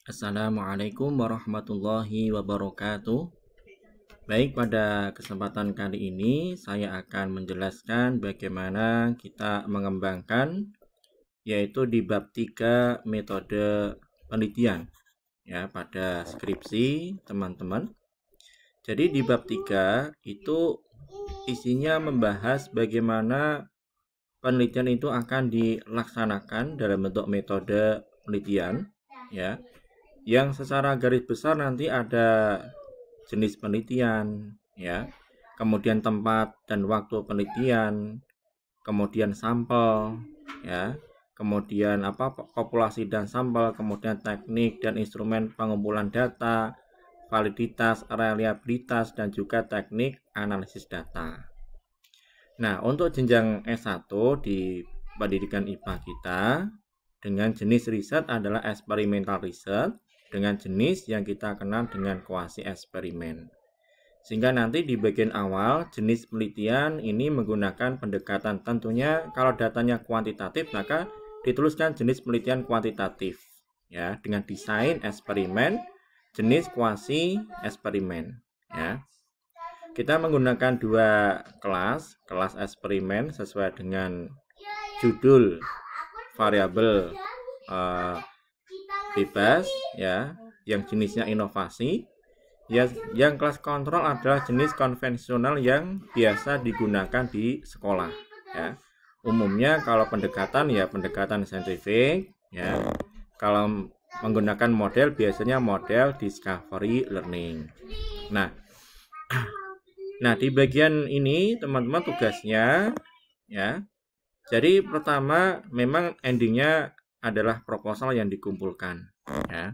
Assalamualaikum warahmatullahi wabarakatuh. Baik, pada kesempatan kali ini saya akan menjelaskan bagaimana kita mengembangkan yaitu di bab 3 metode penelitian ya pada skripsi teman-teman. Jadi di bab 3 itu isinya membahas bagaimana penelitian itu akan dilaksanakan dalam bentuk metode penelitian ya, yang secara garis besar nanti ada jenis penelitian ya, kemudian tempat dan waktu penelitian, kemudian sampel ya, kemudian populasi dan sampel, kemudian teknik dan instrumen pengumpulan data, validitas, reliabilitas, dan juga teknik analisis data. Nah, untuk jenjang S1 di pendidikan IPA kita, dengan jenis riset adalah experimental research, dengan jenis yang kita kenal dengan kuasi eksperimen. Sehingga nanti di bagian awal, jenis penelitian ini menggunakan pendekatan, tentunya kalau datanya kuantitatif, maka dituliskan jenis penelitian kuantitatif ya, dengan desain eksperimen, jenis kuasi eksperimen ya. Kita menggunakan dua kelas eksperimen sesuai dengan judul variabel bebas ya, yang jenisnya inovasi ya. Yang kelas kontrol adalah jenis konvensional yang biasa digunakan di sekolah ya. Umumnya kalau pendekatan ya pendekatan saintifik ya. Kalau menggunakan model biasanya model discovery learning. Nah, di bagian ini teman-teman tugasnya ya. Jadi pertama memang endingnya adalah proposal yang dikumpulkan ya.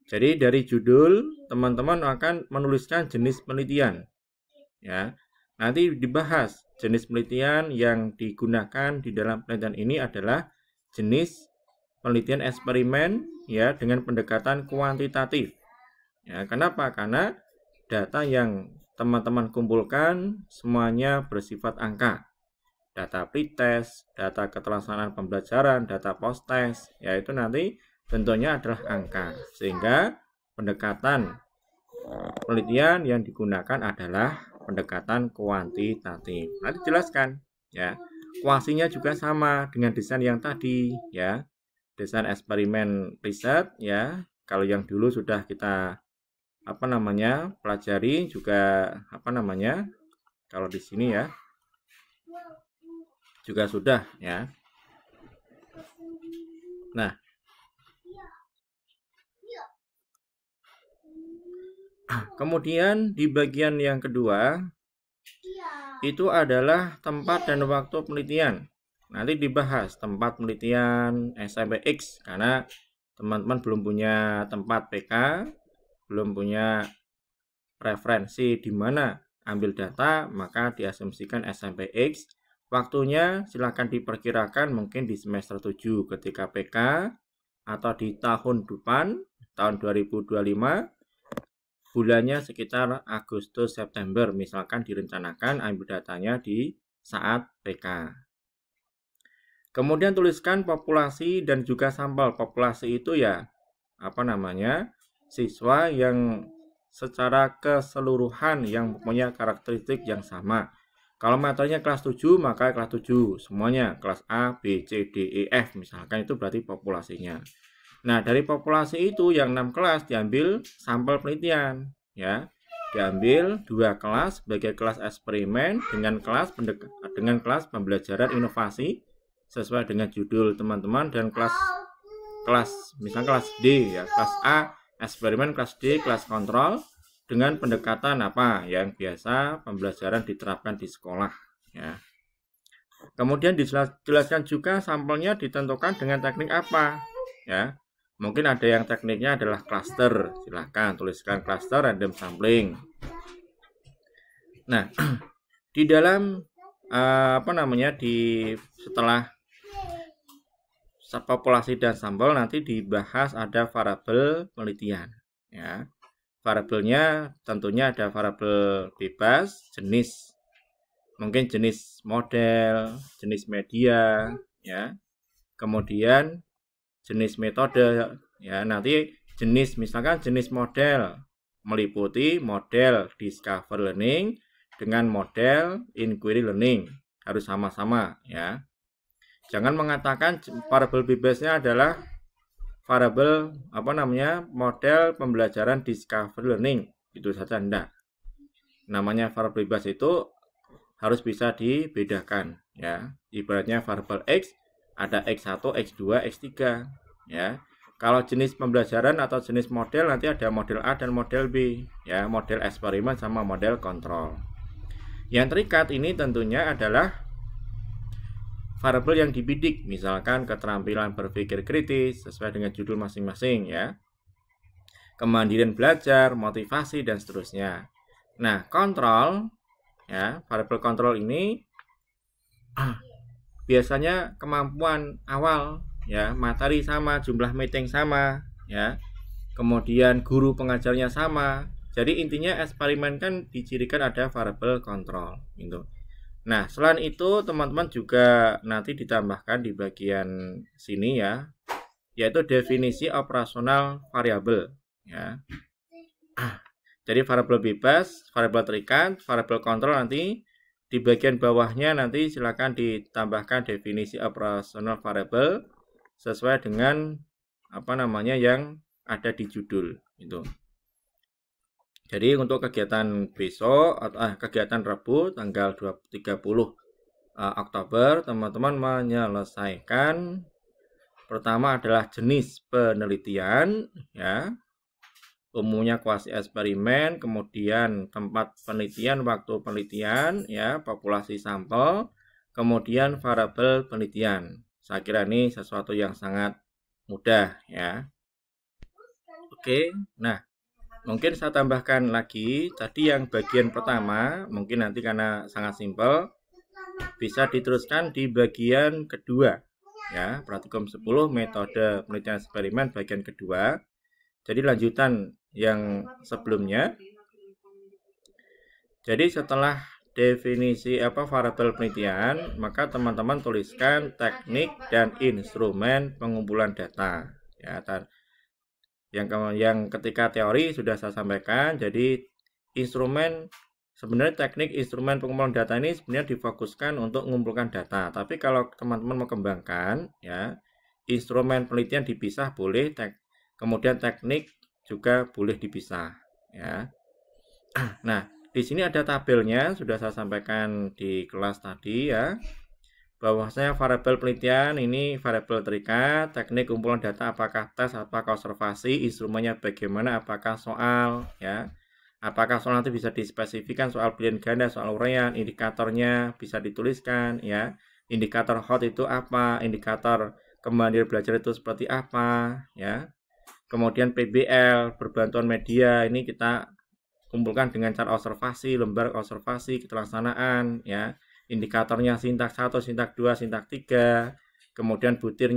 Jadi dari judul teman-teman akan menuliskan jenis penelitian ya. Nanti dibahas jenis penelitian yang digunakan di dalam penelitian ini adalah jenis penelitian eksperimen ya, dengan pendekatan kuantitatif. Ya, kenapa? Karena data yang teman-teman kumpulkan semuanya bersifat angka. Data pretest, data keterlaksanaan pembelajaran, data post-test, yaitu nanti bentuknya adalah angka. Sehingga pendekatan penelitian yang digunakan adalah pendekatan kuantitatif. Nanti jelaskan ya. Kuasinya juga sama dengan desain yang tadi ya. Desain eksperimen riset ya. Kalau yang dulu sudah kita pelajari juga kalau di sini ya juga sudah ya. Nah, kemudian di bagian yang kedua itu adalah tempat dan waktu penelitian. Nanti dibahas tempat penelitian SMPX karena teman-teman belum punya tempat PK, belum punya referensi di mana ambil data, maka diasumsikan SMPX. Waktunya silakan diperkirakan mungkin di semester 7 ketika PK atau di tahun depan, tahun 2025, bulannya sekitar Agustus September, misalkan direncanakan ambil datanya di saat PK. Kemudian tuliskan populasi dan juga sampel. Populasi itu ya siswa yang secara keseluruhan yang mempunyai karakteristik yang sama. Kalau materinya kelas 7, maka kelas 7 semuanya, kelas A, B, C, D, E, F misalkan, itu berarti populasinya. Nah, dari populasi itu yang 6 kelas diambil sampel penelitian ya. Diambil 2 kelas sebagai kelas eksperimen dengan kelas pembelajaran inovasi sesuai dengan judul teman-teman, dan kelas misalnya kelas D ya, kelas A eksperimen, kelas D kelas kontrol dengan pendekatan yang biasa pembelajaran diterapkan di sekolah ya. Kemudian dijelaskan juga sampelnya ditentukan dengan teknik apa ya. Mungkin ada yang tekniknya adalah cluster, silahkan tuliskan cluster random sampling. Nah, di dalam setelah populasi dan sampel nanti dibahas ada variabel penelitian ya. Variabelnya tentunya ada variabel bebas, jenis, mungkin jenis model, jenis media ya. Kemudian jenis metode Ya, nanti jenis, misalkan jenis model meliputi model discover learning dengan model inquiry learning, harus sama-sama ya. Jangan mengatakan variabel bebasnya adalah variabel model pembelajaran discover learning, itu saja enggak. Namanya variabel bebas itu harus bisa dibedakan ya. Ibaratnya variabel X ada X1, X2, X3 ya. Kalau jenis pembelajaran atau jenis model nanti ada model A dan model B ya, model eksperimen sama model kontrol. Yang terikat ini tentunya adalah variabel yang dibidik, misalkan keterampilan berpikir kritis sesuai dengan judul masing-masing ya. Kemandirian belajar, motivasi dan seterusnya. Nah, kontrol ya, variabel kontrol ini biasanya kemampuan awal ya, materi sama, jumlah meeting sama ya, kemudian guru pengajarnya sama. Jadi intinya eksperimen kan dicirikan ada variabel kontrol gitu. Nah, selain itu teman-teman juga nanti ditambahkan di bagian sini ya, yaitu definisi operasional variabel ya. Jadi variabel bebas, variabel terikat, variabel kontrol nanti di bagian bawahnya nanti silakan ditambahkan definisi operasional variabel sesuai dengan yang ada di judul itu. Jadi untuk kegiatan besok kegiatan Rabu tanggal 30 Oktober teman-teman menyelesaikan pertama adalah jenis penelitian ya. Umumnya kuasi eksperimen, kemudian tempat penelitian, waktu penelitian, ya, populasi sampel, kemudian variabel penelitian. Saya kira ini sesuatu yang sangat mudah, ya. Oke, nah, mungkin saya tambahkan lagi, tadi yang bagian pertama, mungkin nanti karena sangat simpel, bisa diteruskan di bagian kedua, ya, praktikum 10, metode penelitian eksperimen bagian kedua. Jadi lanjutan yang sebelumnya. Jadi setelah definisi variabel penelitian, maka teman-teman tuliskan teknik dan instrumen pengumpulan data. Ya, yang ketika teori sudah saya sampaikan. Jadi sebenarnya teknik instrumen pengumpulan data ini sebenarnya difokuskan untuk mengumpulkan data. Tapi kalau teman-teman mau kembangkan, ya, instrumen penelitian dipisah boleh, kemudian teknik juga boleh dipisah ya. Nah, di sini ada tabelnya, sudah saya sampaikan di kelas tadi ya. Bahwasanya variabel penelitian ini variabel terikat, teknik kumpulan data apakah tes, apakah observasi, instrumennya bagaimana, apakah soal ya. Apakah soal nanti bisa dispesifikan, soal pilihan ganda, soal uraian, indikatornya bisa dituliskan ya. Indikator hot itu apa, indikator kemandirian belajar itu seperti apa ya. Kemudian PBL, berbantuan media, ini kita kumpulkan dengan cara observasi, lembar observasi, keterlaksanaan, ya. Indikatornya sintak 1, sintak 2, sintak 3. Kemudian butir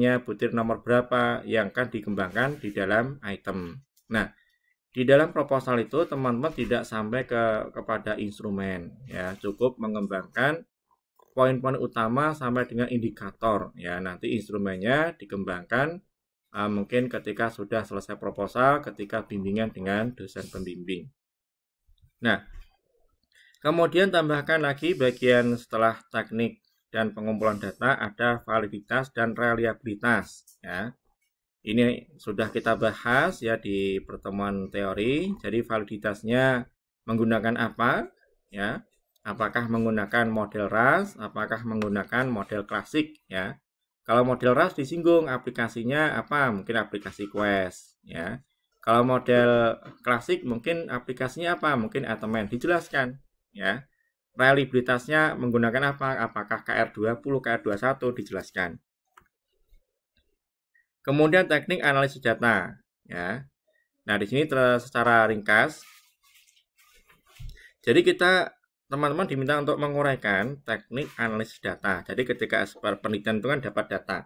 nomor berapa yang akan dikembangkan di dalam item. Nah, di dalam proposal itu teman-teman tidak sampai kepada instrumen, ya. Cukup mengembangkan poin-poin utama sampai dengan indikator, ya. Nanti instrumennya dikembangkan mungkin ketika sudah selesai proposal, ketika bimbingan dengan dosen pembimbing. Nah, kemudian tambahkan lagi bagian setelah teknik dan pengumpulan data ada validitas dan reliabilitas ya. Ini sudah kita bahas ya di pertemuan teori. Jadi validitasnya menggunakan apa ya? Apakah menggunakan model RAS, apakah menggunakan model klasik ya? Kalau model RAS disinggung aplikasinya apa? Mungkin aplikasi Quest ya. Kalau model klasik mungkin aplikasinya apa? Mungkin Atomen, dijelaskan ya. Reliabilitasnya menggunakan apa? Apakah KR20, KR21 dijelaskan. Kemudian teknik analisis data ya. Nah, di sini secara ringkas. Jadi teman-teman diminta untuk menguraikan teknik analisis data. Jadi ketika penelitian itu kan dapat data.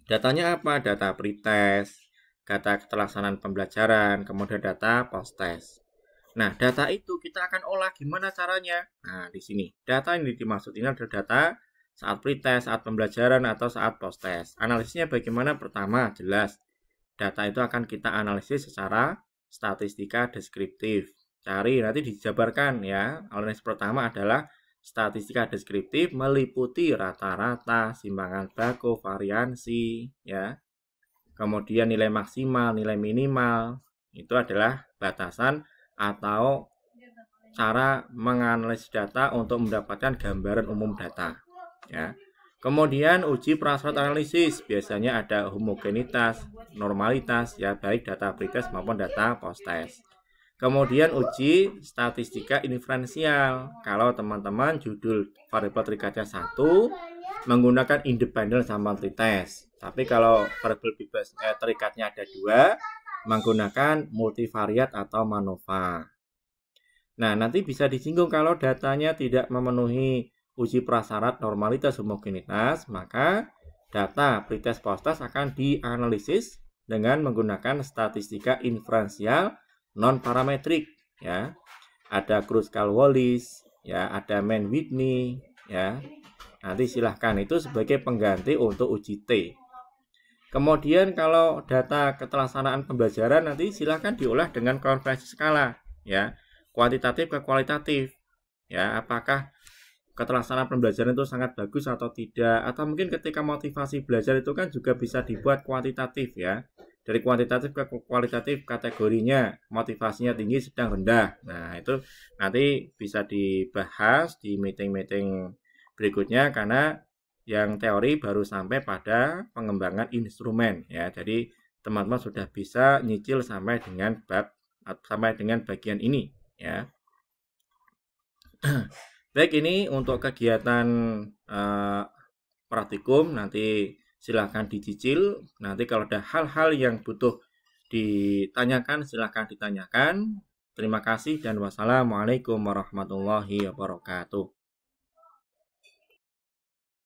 Datanya apa? Data pretest, data keterlaksanaan pembelajaran, kemudian data post-test. Nah, data itu kita akan olah gimana caranya? Nah, di sini. Data yang dimaksud ini adalah data saat pretest, saat pembelajaran, atau saat post-test. Analisisnya bagaimana? Pertama, jelas. data itu akan kita analisis secara statistika deskriptif. Cari nanti dijabarkan ya. Analisis pertama adalah statistika deskriptif meliputi rata-rata, simpangan baku, variansi ya. Kemudian nilai maksimal, nilai minimal. Itu adalah batasan atau cara menganalisis data untuk mendapatkan gambaran umum data ya. Kemudian uji prasyarat analisis, biasanya ada homogenitas, normalitas ya, baik data pretest maupun data post-test. Kemudian uji statistika inferensial. Kalau teman-teman judul variabel terikatnya 1 menggunakan independent sample pretest. Tapi kalau variabel bebas terikatnya ada 2 menggunakan multivariat atau MANOVA. Nah, nanti bisa disinggung kalau datanya tidak memenuhi uji prasyarat normalitas homogenitas, maka data pretest post-test akan dianalisis dengan menggunakan statistika inferensial non parametrik ya. Ada Kruskal-Wallis ya, ada Mann-Whitney ya. Nanti silahkan, itu sebagai pengganti untuk uji T. Kemudian kalau data ketelaksanaan pembelajaran nanti silahkan diolah dengan konversi skala ya, kuantitatif ke kualitatif ya, apakah ketelaksanaan pembelajaran itu sangat bagus atau tidak, atau mungkin ketika motivasi belajar itu kan juga bisa dibuat kuantitatif ya, dari kuantitatif ke kualitatif kategorinya, motivasinya tinggi, sedang, rendah. Nah itu nanti bisa dibahas di meeting-meeting berikutnya, karena yang teori baru sampai pada pengembangan instrumen ya, jadi teman-teman sudah bisa nyicil sampai dengan bagian ini ya. Baik, ini untuk kegiatan praktikum, nanti silahkan dicicil. Nanti kalau ada hal-hal yang butuh ditanyakan, silahkan ditanyakan. Terima kasih dan wassalamualaikum warahmatullahi wabarakatuh.